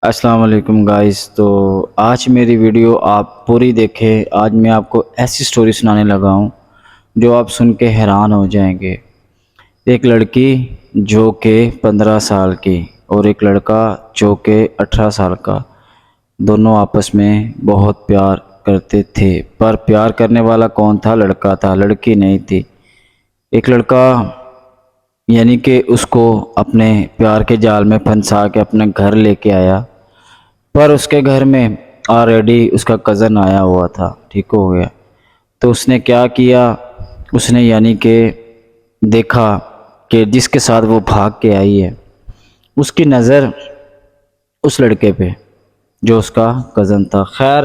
السلام علیکم گائز. تو آج میری ویڈیو آپ پوری دیکھیں. آج میں آپ کو ایسی سٹوری سنانے لگا ہوں جو آپ سن کے حیران ہو جائیں گے. ایک لڑکی جو کہ 15 سال کی اور ایک لڑکا جو کہ 18 سال کا، دونوں آپس میں بہت پیار کرتے تھے. پر پیار کرنے والا کون تھا؟ لڑکا تھا، لڑکی نہیں تھی. ایک لڑکا یعنی کہ اس کو اپنے پیار کے جال میں پھنسا کے اپنے گھر لے کے آیا. پر اس کے گھر میں آلریڈی اس کا کزن آیا ہوا تھا. ٹھیک ہو گیا تو اس نے کیا کیا، اس نے یعنی کہ دیکھا کہ جس کے ساتھ وہ بھاگ کے آئی ہے اس کی نظر اس لڑکے پہ جو اس کا کزن تھا. خیر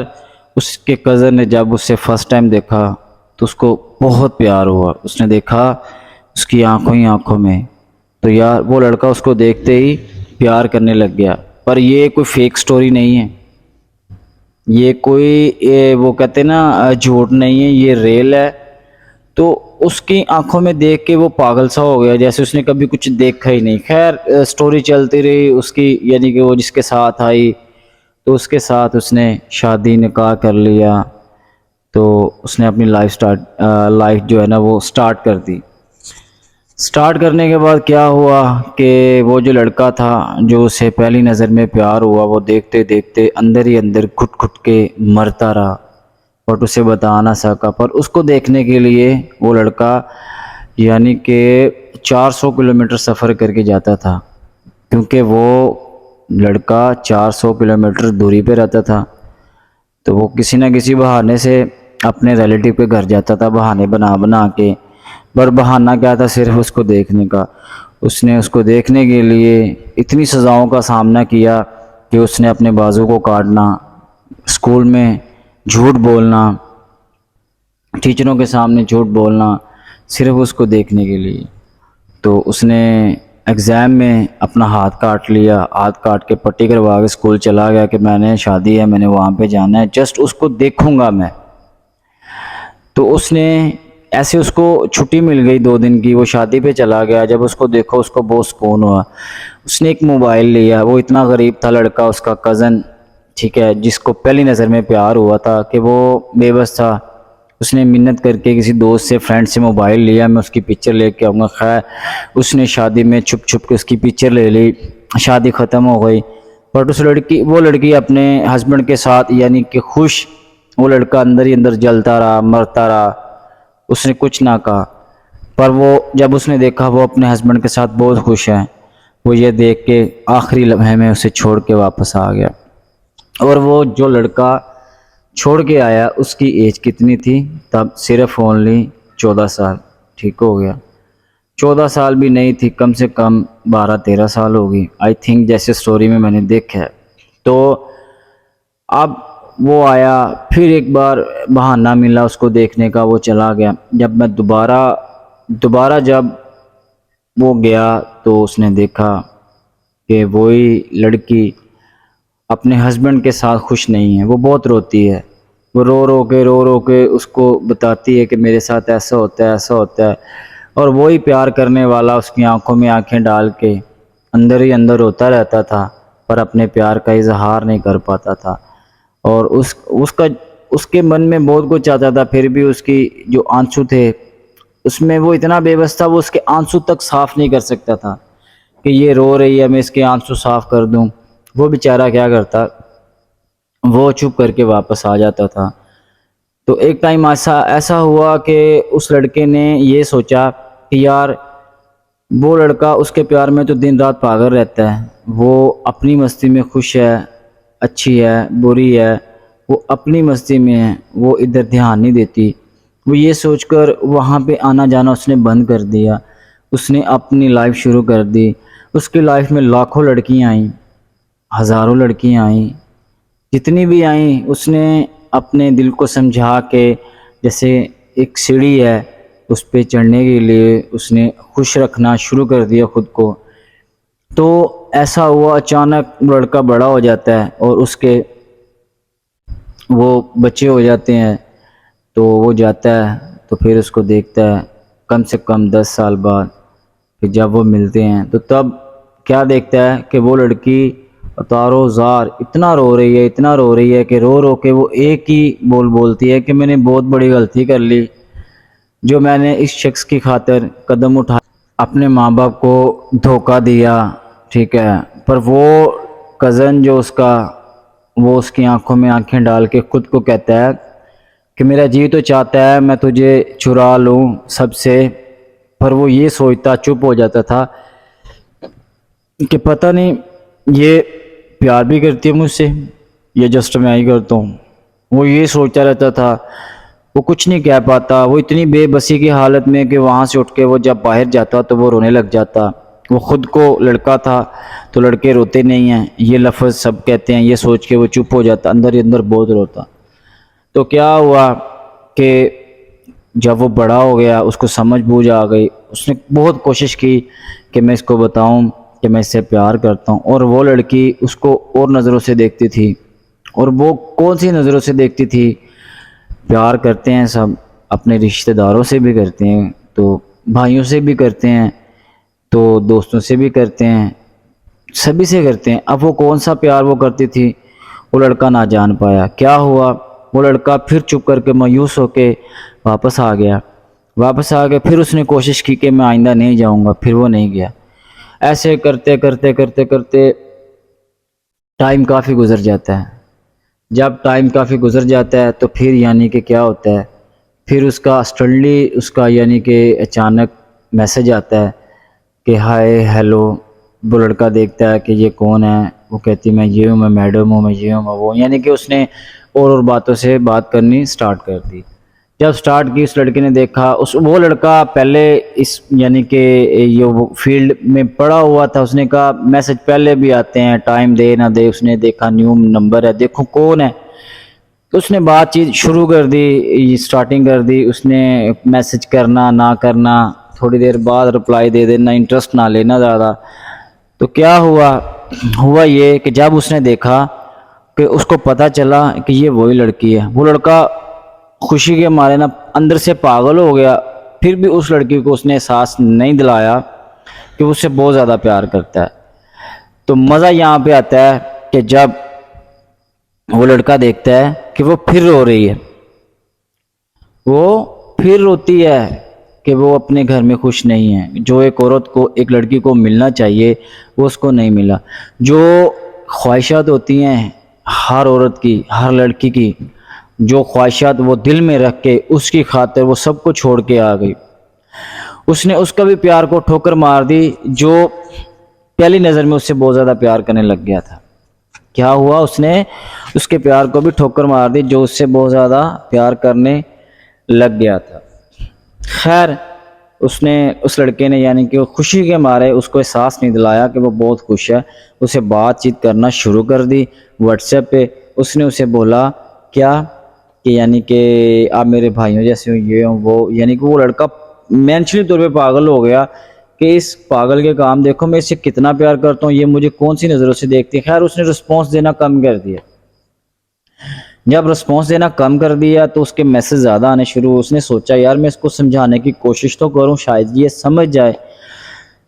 اس کے کزن نے جب اسے فرسٹ ٹائم دیکھا تو اس کو بہت پیار ہوا. اس نے دیکھا اس کی آنکھوں ہی آنکھوں میں، تو یار وہ لڑکا اس کو دیکھتے ہی پیار کرنے لگ گیا. پر یہ کوئی فیک سٹوری نہیں ہے، یہ کوئی وہ کہتے ہیں نا جھوٹ نہیں ہے، یہ ریل ہے. تو اس کی آنکھوں میں دیکھ کے وہ پاگل سا ہو گیا جیسے اس نے کبھی کچھ دیکھا ہی نہیں. خیر سٹوری چلتی رہی اس کی، یعنی کہ وہ جس کے ساتھ آئی تو اس کے ساتھ اس نے شادی نکاح کر لیا. تو اس نے اپنی لائف جو ہے نا وہ سٹارٹ کر دی. سٹارٹ کرنے کے بعد کیا ہوا کہ وہ جو لڑکا تھا جو اسے پہلی نظر میں پیار ہوا، وہ دیکھتے دیکھتے اندر ہی اندر گھٹ گھٹ کے مرتا رہا بٹ اسے بتا نہ سکا. پر اس کو دیکھنے کے لیے وہ لڑکا یعنی کہ 400 کلومیٹر سفر کر کے جاتا تھا، کیونکہ وہ لڑکا 400 کلومیٹر دوری پہ رہتا تھا. تو وہ کسی نہ کسی بہانے سے اپنے ریلیٹیو کے گھر جاتا تھا، بہانے بنا بنا کے. پر بہانہ کیا تھا؟ صرف اس کو دیکھنے کا. اس نے اس کو دیکھنے کے لیے اتنی سزاؤں کا سامنا کیا کہ اس نے اپنے بازو کو کاٹنا، اسکول میں جھوٹ بولنا، ٹیچروں کے سامنے جھوٹ بولنا، صرف اس کو دیکھنے کے لیے. تو اس نے ایگزام میں اپنا ہاتھ کاٹ لیا، ہاتھ کاٹ کے پٹی کروا کے اسکول چلا گیا کہ میں نے شادی ہے، میں نے وہاں پہ جانا ہے، جسٹ اس کو دیکھوں گا میں. تو اس نے ایسے اس کو چھٹی مل گئی 2 دن کی، وہ شادی پہ چلا گیا. جب اس کو دیکھو اس کو بہت سکون ہوا. اس نے ایک موبائل لیا. وہ اتنا غریب تھا لڑکا، اس کا کزن، ٹھیک ہے، جس کو پہلی نظر میں پیار ہوا تھا کہ وہ بے بس تھا. اس نے منت کر کے کسی دوست سے، فرینڈ سے موبائل لیا، میں اس کی پکچر لے کے آؤں گا. خیر اس نے شادی میں چھپ چھپ کے اس کی پکچر لے لی، شادی ختم ہو گئی. بٹ وہ لڑکی اپنے ہسبینڈ کے ساتھ یعنی کہ خوش، وہ لڑکا اندر ہی اندر جلتا رہا، مرتا رہا. اس نے کچھ نہ کہا. پر وہ جب اس نے دیکھا وہ اپنے ہسبینڈ کے ساتھ بہت خوش ہے، وہ یہ دیکھ کے آخری لمحے میں اسے چھوڑ کے واپس آ گیا. اور وہ جو لڑکا چھوڑ کے آیا اس کی ایج کتنی تھی تب؟ صرف اونلی 14 سال. ٹھیک ہو گیا، 14 سال بھی نہیں تھی، کم سے کم 12-13 سال ہوگی آئی تھنک، جیسے سٹوری میں نے دیکھا ہے. تو اب وہ آیا، پھر ایک بار بہانہ ملا اس کو دیکھنے کا، وہ چلا گیا. جب میں دوبارہ جب وہ گیا تو اس نے دیکھا کہ وہی لڑکی اپنے ہسبینڈ کے ساتھ خوش نہیں ہے. وہ بہت روتی ہے، وہ رو کے اس کو بتاتی ہے کہ میرے ساتھ ایسا ہوتا ہے، ایسا ہوتا ہے. اور وہی پیار کرنے والا اس کی آنکھوں میں آنکھیں ڈال کے اندر ہی اندر روتا رہتا تھا، پر اپنے پیار کا اظہار نہیں کر پاتا تھا. اور اس کے من میں بہت کچھ آتا تھا، پھر بھی اس کی جو آنسو تھے اس میں وہ اتنا بے بس تھا، وہ اس کے آنسو تک صاف نہیں کر سکتا تھا کہ یہ رو رہی ہے میں اس کے آنسو صاف کر دوں. وہ بیچارہ کیا کرتا، وہ چپ کر کے واپس آ جاتا تھا. تو ایک ٹائم ایسا ہوا کہ اس لڑکے نے یہ سوچا کہ یار وہ لڑکا اس کے پیار میں تو دن رات پاگل رہتا ہے، وہ اپنی مستی میں خوش ہے، اچھی ہے بری ہے، وہ اپنی مستی میں ہے، وہ ادھر دھیان نہیں دیتی. وہ یہ سوچ کر وہاں پہ آنا جانا اس نے بند کر دیا. اس نے اپنی لائف شروع کر دی. اس کی لائف میں لاکھوں لڑکیاں آئیں، ہزاروں لڑکیاں آئیں، جتنی بھی آئیں اس نے اپنے دل کو سمجھا کے، جیسے ایک سیڑھی ہے اس پہ چڑھنے کے لیے اس نے خوش رکھنا شروع کر دیا خود کو. تو ایسا ہوا اچانک لڑکا بڑا ہو جاتا ہے اور اس کے وہ بچے ہو جاتے ہیں. تو وہ جاتا ہے تو پھر اس کو دیکھتا ہے کم سے کم 10 سال بعد. پھر جب وہ ملتے ہیں تو تب کیا دیکھتا ہے کہ وہ لڑکی تارو زار اتنا رو رہی ہے کہ رو رو کے وہ ایک ہی بولتی ہے کہ میں نے بہت بڑی غلطی کر لی، جو میں نے اس شخص کی خاطر قدم اٹھا، اپنے ماں باپ کو دھوکہ دیا، ٹھیک ہے۔ پر وہ کزن جو اس کا، وہ اس کی آنکھوں میں آنکھیں ڈال کے خود کو کہتا ہے کہ میرا جی تو چاہتا ہے میں تجھے چرا لوں سب سے، پر وہ یہ سوچتا، چپ ہو جاتا تھا کہ پتہ نہیں یہ پیار بھی کرتی ہے مجھ سے یا جسٹ میں ہی کرتا ہوں۔ وہ یہ سوچتا رہتا تھا، وہ کچھ نہیں کہہ پاتا، وہ اتنی بے بسی کی حالت میں کہ وہاں سے اٹھ کے وہ جب باہر جاتا تو وہ رونے لگ جاتا۔ وہ خود کو لڑکا تھا تو لڑکے روتے نہیں ہیں، یہ لفظ سب کہتے ہیں، یہ سوچ کے وہ چپ ہو جاتا، اندر ہی اندر بہت روتا۔ تو کیا ہوا کہ جب وہ بڑا ہو گیا، اس کو سمجھ بوجھ آ گئی، اس نے بہت کوشش کی کہ میں اس کو بتاؤں کہ میں اس سے پیار کرتا ہوں، اور وہ لڑکی اس کو اور نظروں سے دیکھتی تھی۔ اور وہ کون سی نظروں سے دیکھتی تھی؟ پیار کرتے ہیں سب، اپنے رشتہ داروں سے بھی کرتے ہیں، تو بھائیوں سے بھی کرتے ہیں، تو دوستوں سے بھی کرتے ہیں، سبھی سے کرتے ہیں۔ اب وہ کون سا پیار وہ کرتی تھی، وہ لڑکا نہ جان پایا۔ کیا ہوا، وہ لڑکا پھر چپ کر کے مایوس ہو کے واپس آ گیا۔ پھر اس نے کوشش کی کہ میں آئندہ نہیں جاؤں گا، پھر وہ نہیں گیا۔ ایسے کرتے کرتے کرتے کرتے ٹائم کافی گزر جاتا ہے۔ جب ٹائم کافی گزر جاتا ہے تو پھر یعنی کہ کیا ہوتا ہے، پھر اس کا سڈنلی اس کا یعنی کہ اچانک میسج آتا ہے کہ ہائے ہیلو۔ وہ لڑکا دیکھتا ہے کہ یہ کون ہے، وہ کہتی میں یہ ہوں، میں میڈم ہوں، میں یہ ہوں، میں وہ، یعنی کہ اس نے اور باتوں سے بات کرنی سٹارٹ کر دی۔ جب سٹارٹ کی، اس لڑکے نے دیکھا، وہ لڑکا پہلے اس یعنی کہ یہ فیلڈ میں پڑا ہوا تھا، اس نے کہا میسج پہلے بھی آتے ہیں، ٹائم دے نہ دے، اس نے دیکھا نیو نمبر ہے، دیکھو کون ہے، تو اس نے بات چیت شروع کر دی، سٹارٹنگ کر دی، اس نے میسج کرنا نہ کرنا، تھوڑی دیر بعد رپلائی دے دینا، انٹرسٹ نہ لینا زیادہ۔ تو کیا ہوا یہ کہ جب اس نے دیکھا کہ اس کو پتہ چلا کہ یہ وہی لڑکی ہے، وہ لڑکا خوشی کے مارے نا اندر سے پاگل ہو گیا۔ پھر بھی اس لڑکی کو اس نے احساس نہیں دلایا کہ وہ اس سے بہت زیادہ پیار کرتا ہے۔ تو مزہ یہاں پہ آتا ہے کہ جب وہ لڑکا دیکھتا ہے کہ وہ پھر رو رہی ہے، وہ پھر روتی ہے کہ وہ اپنے گھر میں خوش نہیں ہے، جو ایک عورت کو ایک لڑکی کو ملنا چاہیے وہ اس کو نہیں ملا۔ جو خواہشات ہوتی ہیں ہر عورت کی، ہر لڑکی کی، جو خواہشات وہ دل میں رکھ کے اس کی خاطر وہ سب کو چھوڑ کے آ گئی، اس نے اس کا بھی پیار کو ٹھوکر مار دی، جو پہلی نظر میں اس سے بہت زیادہ پیار کرنے لگ گیا تھا۔ کیا ہوا، اس نے اس کے پیار کو بھی ٹھوکر مار دی، جو اس سے بہت زیادہ پیار کرنے لگ گیا تھا۔ خیر، اس لڑکے نے یعنی کہ خوشی کے مارے اس کو احساس نہیں دلایا کہ وہ بہت خوش ہے، اسے بات چیت کرنا شروع کر دی واٹس ایپ پہ۔ اس نے اسے بولا کیا کہ یعنی کہ آپ میرے بھائیوں جیسے ہو، یہ ہوں وہ، یعنی کہ وہ لڑکا مینٹلی طور پہ پاگل ہو گیا کہ اس پاگل کے کام دیکھو، میں اس سے کتنا پیار کرتا ہوں، یہ مجھے کون سی نظروں سے دیکھتی ہے۔ خیر، اس نے رسپانس دینا کم کر دیا۔ جب رسپانس دینا کم کر دیا تو اس کے میسج زیادہ آنے شروع، اس نے سوچا یار میں اس کو سمجھانے کی کوشش تو کروں، شاید یہ سمجھ جائے۔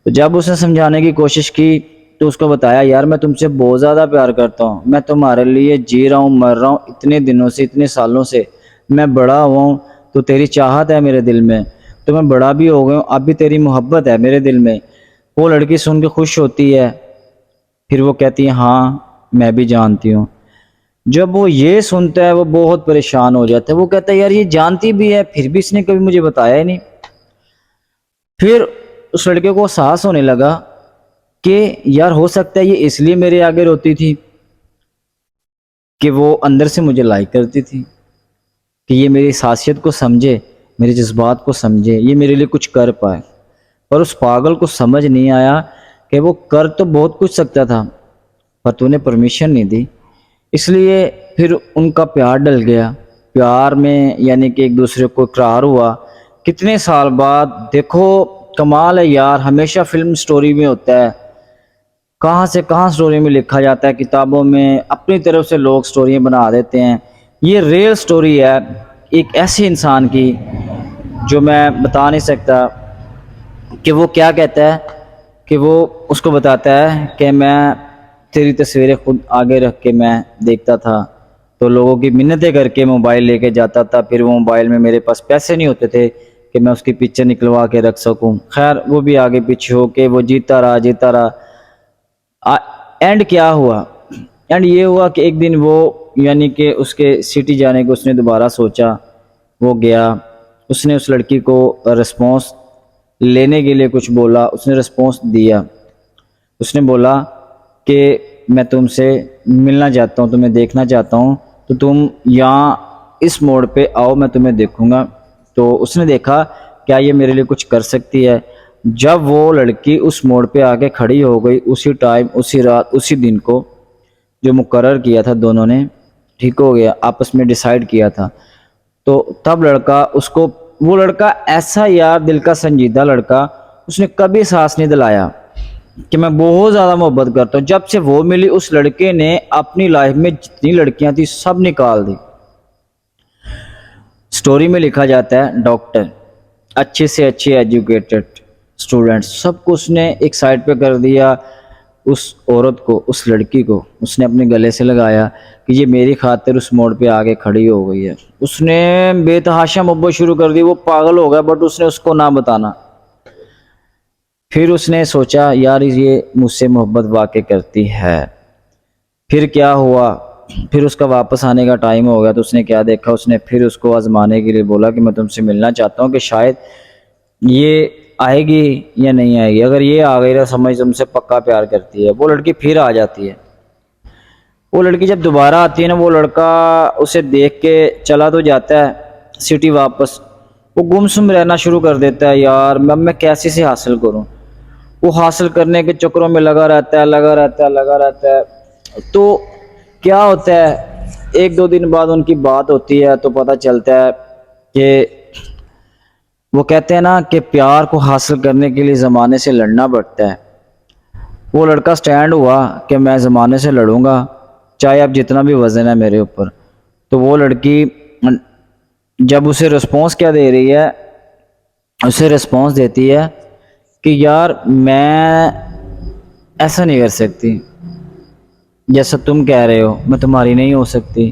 تو جب اس نے سمجھانے کی کوشش کی تو اس کو بتایا یار میں تم سے بہت زیادہ پیار کرتا ہوں، میں تمہارے لیے جی رہا ہوں، مر رہا ہوں، اتنے دنوں سے، اتنے سالوں سے میں بڑا ہوا ہوں تو تیری چاہت ہے میرے دل میں، تو میں بڑا بھی ہو گیا ہوں، اب بھی تیری محبت ہے میرے دل میں۔ وہ لڑکی سن کے خوش ہوتی ہے، پھر وہ کہتی ہے ہاں میں بھی جانتی ہوں۔ جب وہ یہ سنتا ہے وہ بہت پریشان ہو جاتا ہے، وہ کہتا ہے یار یہ جانتی بھی ہے پھر بھی اس نے کبھی مجھے بتایا ہی نہیں۔ پھر اس لڑکے کو احساس ہونے لگا کہ یار ہو سکتا ہے یہ اس لیے میرے آگے روتی تھی کہ وہ اندر سے مجھے لائک کرتی تھی، کہ یہ میری حساسیت کو سمجھے، میرے جذبات کو سمجھے، یہ میرے لیے کچھ کر پائے۔ پر اس پاگل کو سمجھ نہیں آیا کہ وہ کر تو بہت کچھ سکتا تھا پر تو نے پرمیشن نہیں دی، اس لیے پھر ان کا پیار ڈل گیا۔ پیار میں یعنی کہ ایک دوسرے کو اقرار ہوا کتنے سال بعد۔ دیکھو کمال ہے یار، ہمیشہ فلم سٹوری میں ہوتا ہے، کہاں سے کہاں سٹوری میں لکھا جاتا ہے، کتابوں میں اپنی طرف سے لوگ سٹوریاں بنا دیتے ہیں۔ یہ ریئل سٹوری ہے ایک ایسے انسان کی جو میں بتا نہیں سکتا کہ وہ کیا کہتا ہے، کہ وہ اس کو بتاتا ہے کہ میں تیری تصویریں خود آگے رکھ کے میں دیکھتا تھا، تو لوگوں کی منتیں کر کے موبائل لے کے جاتا تھا، پھر وہ موبائل میں میرے پاس پیسے نہیں ہوتے تھے کہ میں اس کی پکچر نکلوا کے رکھ سکوں۔ خیر وہ بھی آگے پیچھے ہو کے وہ جیتا رہا۔ اینڈ کیا ہوا؟ اینڈ یہ ہوا کہ ایک دن وہ یعنی کہ اس کے سٹی جانے کو اس نے دوبارہ سوچا، وہ گیا، اس نے اس لڑکی کو رسپانس لینے کے لیے کچھ بولا، اس نے رسپانس دیا، اس نے بولا کہ میں تم سے ملنا چاہتا ہوں، تمہیں دیکھنا چاہتا ہوں، تو تم یہاں اس موڑ پہ آؤ، میں تمہیں دیکھوں گا۔ تو اس نے دیکھا کیا یہ میرے لیے کچھ کر سکتی ہے۔ جب وہ لڑکی اس موڑ پہ آ کے کھڑی ہو گئی، اسی ٹائم، اسی رات، اسی دن کو جو مقرر کیا تھا دونوں نے، ٹھیک ہو گیا، آپس میں ڈیسائیڈ کیا تھا، تو تب لڑکا اس کو، وہ لڑکا ایسا یار دل کا سنجیدہ لڑکا، اس نے کبھی سانس نہیں دلایا کہ میں بہت زیادہ محبت کرتا ہوں۔ جب سے وہ ملی، اس لڑکے نے اپنی لائف میں جتنی لڑکیاں تھیں سب نکال دی۔ سٹوری میں لکھا جاتا ہے ڈاکٹر، اچھے سے اچھے ایجوکیٹڈ اسٹوڈنٹس، سب کو اس نے ایک سائڈ پہ کر دیا۔ اس عورت کو، اس لڑکی کو اس نے اپنے گلے سے لگایا کہ یہ میری خاطر اس موڑ پہ آگے کھڑی ہو گئی ہے۔ اس نے بے تحاشا محبت شروع کر دی، وہ پاگل ہو گیا، بٹ اس نے اس کو نہ بتانا۔ پھر اس نے سوچا یار یہ مجھ سے محبت واقع کرتی ہے۔ پھر کیا ہوا؟ پھر اس کا واپس آنے کا ٹائم ہو گیا، تو اس نے کیا دیکھا، اس نے پھر اس کو آزمانے کے لیے بولا کہ میں تم سے ملنا چاہتا ہوں کہ شاید یہ آئے گی یا نہیں آئے گی، اگر یہ آ گئی تو سمجھ تم سے پکا پیار کرتی ہے۔ وہ لڑکی پھر آ جاتی ہے۔ وہ لڑکی جب دوبارہ آتی ہے نا، وہ لڑکا اسے دیکھ کے چلا تو جاتا ہے سٹی واپس، وہ گمسم رہنا شروع کر دیتا ہے، یار میں کیسے سے حاصل کروں۔ وہ حاصل کرنے کے چکروں میں لگا رہتا ہے۔ تو کیا ہوتا ہے، ایک دو دن بعد ان کی بات ہوتی ہے تو پتہ چلتا ہے کہ وہ کہتے ہیں نا کہ پیار کو حاصل کرنے کے لیے زمانے سے لڑنا پڑتا ہے۔ وہ لڑکا سٹینڈ ہوا کہ میں زمانے سے لڑوں گا، چاہے اب جتنا بھی وزن ہے میرے اوپر۔ تو وہ لڑکی جب اسے رسپانس کیا دے رہی ہے، اسے رسپانس دیتی ہے کہ یار میں ایسا نہیں کر سکتی، جیسا تم کہہ رہے ہو میں تمہاری نہیں ہو سکتی۔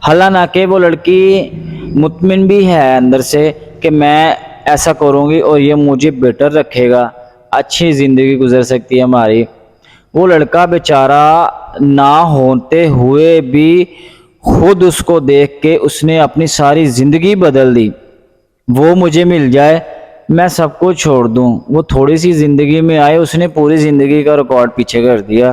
حالانکہ وہ لڑکی مطمئن بھی ہے اندر سے کہ میں ایسا کروں گی اور یہ مجھے بیٹر رکھے گا، اچھی زندگی گزر سکتی ہے ہماری۔ وہ لڑکا بیچارہ نہ ہوتے ہوئے بھی خود اس کو دیکھ کے اس نے اپنی ساری زندگی بدل دی۔ وہ مجھے مل جائے، میں سب کو چھوڑ دوں۔ وہ تھوڑی سی زندگی میں آئے، اس نے پوری زندگی کا ریکارڈ پیچھے کر دیا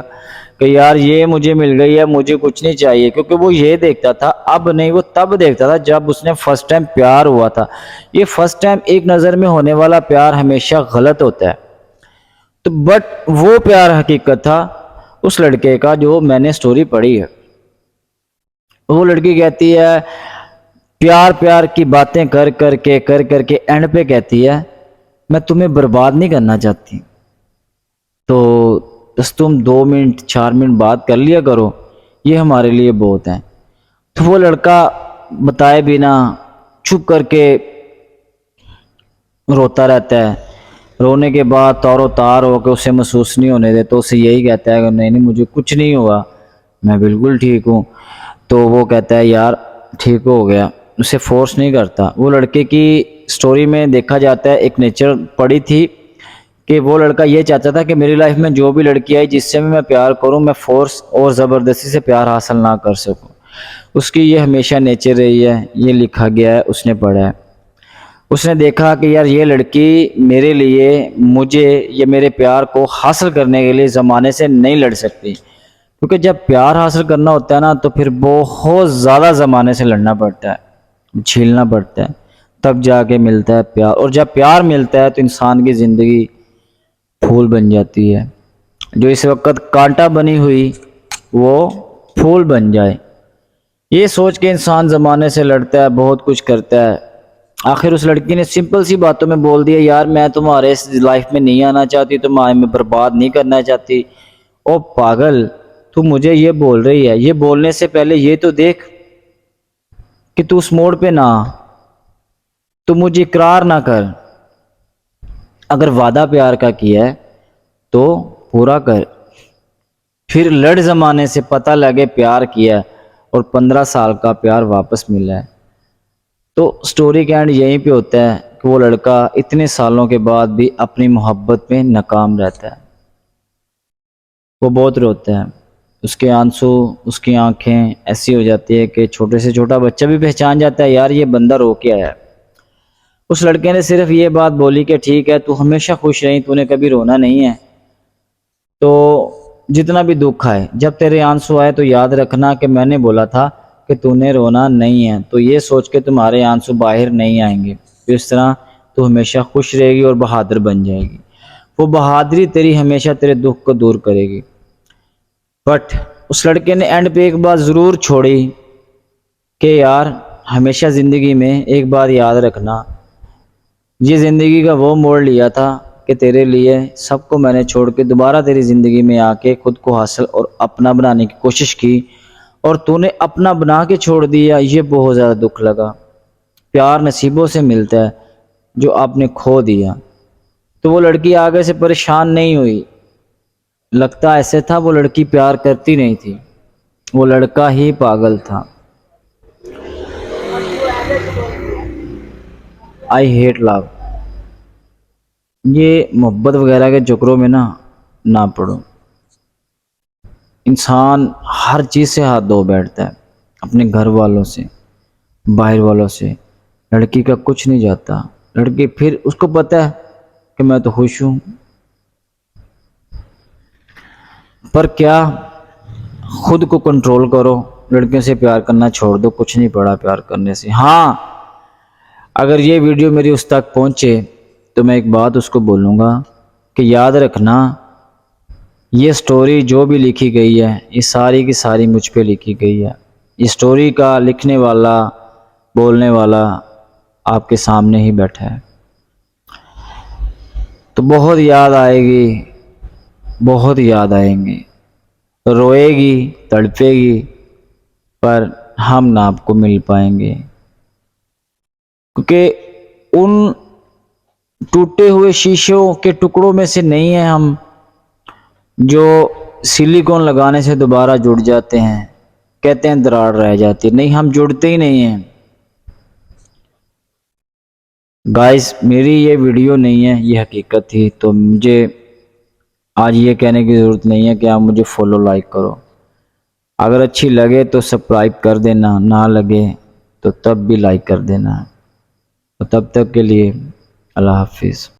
کہ یار یہ مجھے مل گئی ہے، مجھے کچھ نہیں چاہیے، کیونکہ وہ یہ دیکھتا تھا، اب نہیں، وہ تب دیکھتا تھا جب اس نے فرسٹ ٹائم پیار ہوا تھا۔ یہ فرسٹ ٹائم ایک نظر میں ہونے والا پیار ہمیشہ غلط ہوتا ہے، تو بٹ وہ پیار حقیقت تھا اس لڑکے کا جو میں نے سٹوری پڑھی ہے۔ وہ لڑکی کہتی ہے پیار کی باتیں کر کر کے اینڈ پہ کہتی ہے میں تمہیں برباد نہیں کرنا چاہتی، تو بس تم 2 منٹ 4 منٹ بات کر لیا کرو، یہ ہمارے لیے بہت ہے۔ تو وہ لڑکا بتائے بنا چپ کر کے روتا رہتا ہے۔ رونے کے بعد تار و تار ہو کے اسے محسوس نہیں ہونے دے، تو اسے یہی کہتا ہے کہ نہیں مجھے کچھ نہیں ہوا، میں بالکل ٹھیک ہوں۔ تو وہ کہتا ہے یار ٹھیک ہو گیا، اسے فورس نہیں کرتا۔ وہ لڑکے کی سٹوری میں دیکھا جاتا ہے ایک نیچر پڑی تھی کہ وہ لڑکا یہ چاہتا تھا کہ میری لائف میں جو بھی لڑکی آئی جس سے بھی میں پیار کروں، میں فورس اور زبردستی سے پیار حاصل نہ کر سکوں۔ اس کی یہ ہمیشہ نیچر رہی ہے، یہ لکھا گیا ہے، اس نے پڑھا ہے۔ اس نے دیکھا کہ یار یہ لڑکی میرے لیے، مجھے، یہ میرے پیار کو حاصل کرنے کے لیے زمانے سے نہیں لڑ سکتی، کیونکہ جب پیار حاصل کرنا ہوتا ہے نا تو پھر بہت زیادہ زمانے سے لڑنا پڑتا ہے، جھیلنا پڑتا ہے، تب جا کے ملتا ہے پیار۔ اور جب پیار ملتا ہے تو انسان کی زندگی پھول بن جاتی ہے، جو اس وقت کانٹا بنی ہوئی وہ پھول بن جائے۔ یہ سوچ کے انسان زمانے سے لڑتا ہے، بہت کچھ کرتا ہے۔ آخر اس لڑکی نے سمپل سی باتوں میں بول دیا یار میں تمہارے اس لائف میں نہیں آنا چاہتی، تمہارے میں برباد نہیں کرنا چاہتی۔ او پاگل، تو مجھے یہ بول رہی ہے، یہ بولنے سے پہلے یہ تو دیکھ کہ تو اس موڑ پہ نہ آ، تو مجھے اقرار نہ کر۔ اگر وعدہ پیار کا کیا ہے تو پورا کر۔ پھر لڑ زمانے سے پتہ لگے پیار کیا اور 15 سال کا پیار واپس ملا ہے۔ تو سٹوری کا اینڈ یہیں پہ ہوتا ہے کہ وہ لڑکا اتنے سالوں کے بعد بھی اپنی محبت میں ناکام رہتا ہے۔ وہ بہت روتا ہے، اس کے آنسو، اس کی آنکھیں ایسی ہو جاتی ہے کہ چھوٹے سے چھوٹا بچہ بھی پہچان جاتا ہے یار یہ بندہ رو کے آیا ہے۔ اس لڑکے نے صرف یہ بات بولی کہ ٹھیک ہے تو ہمیشہ خوش رہیں، تو نے کبھی رونا نہیں ہے، تو جتنا بھی دکھ آئے جب تیرے آنسو آئے تو یاد رکھنا کہ میں نے بولا تھا کہ تو نے رونا نہیں ہے، تو یہ سوچ کے تمہارے آنسو باہر نہیں آئیں گے، تو اس طرح تو ہمیشہ خوش رہے گی اور بہادر بن جائے گی۔ وہ بہادری تیری ہمیشہ تیرے دکھ کو دور کرے گی۔ بٹ اس لڑکے نے اینڈ پہ ایک بات ضرور چھوڑی کہ یار ہمیشہ زندگی میں ایک بات یاد رکھنا، یہ زندگی کا وہ موڑ لیا تھا کہ تیرے لیے سب کو میں نے چھوڑ کے دوبارہ تیری زندگی میں آ کے خود کو حاصل اور اپنا بنانے کی کوشش کی، اور تو نے اپنا بنا کے چھوڑ دیا، یہ بہت زیادہ دکھ لگا۔ پیار نصیبوں سے ملتا ہے جو آپ نے کھو دیا۔ تو وہ لڑکی آگے سے پریشان نہیں ہوئی، لگتا ایسے تھا وہ لڑکی پیار کرتی نہیں تھی، وہ لڑکا ہی پاگل تھا۔ آئی ہیٹ لو، یہ محبت وغیرہ کے چکروں میں نہ پڑو۔ انسان ہر چیز سے ہاتھ دھو بیٹھتا ہے، اپنے گھر والوں سے، باہر والوں سے، لڑکی کا کچھ نہیں جاتا۔ لڑکی پھر اس کو پتہ ہے کہ میں تو خوش ہوں، پر کیا خود کو کنٹرول کرو، لڑکیوں سے پیار کرنا چھوڑ دو، کچھ نہیں پڑا پیار کرنے سے۔ ہاں اگر یہ ویڈیو میری اس تک پہنچے تو میں ایک بات اس کو بولوں گا کہ یاد رکھنا یہ سٹوری جو بھی لکھی گئی ہے یہ ساری کی ساری مجھ پہ لکھی گئی ہے، یہ سٹوری کا لکھنے والا، بولنے والا آپ کے سامنے ہی بیٹھا ہے۔ تو بہت یاد آئے گی، بہت یاد آئیں گے، روئے گی، تڑپے گی، پر ہم نہ آپ کو مل پائیں گے، کیونکہ ان ٹوٹے ہوئے شیشوں کے ٹکڑوں میں سے نہیں ہیں ہم جو سلیکون لگانے سے دوبارہ جڑ جاتے ہیں، کہتے ہیں دراڑ رہ جاتی، نہیں ہم جڑتے ہی نہیں ہیں۔ گائز میری یہ ویڈیو نہیں ہے، یہ حقیقت تھی، تو مجھے آج یہ کہنے کی ضرورت نہیں ہے کہ آپ مجھے فالو لائک کرو، اگر اچھی لگے تو سبسکرائب کر دینا، نہ لگے تو تب بھی لائک کر دینا۔ تو تب تک کے لیے اللہ حافظ۔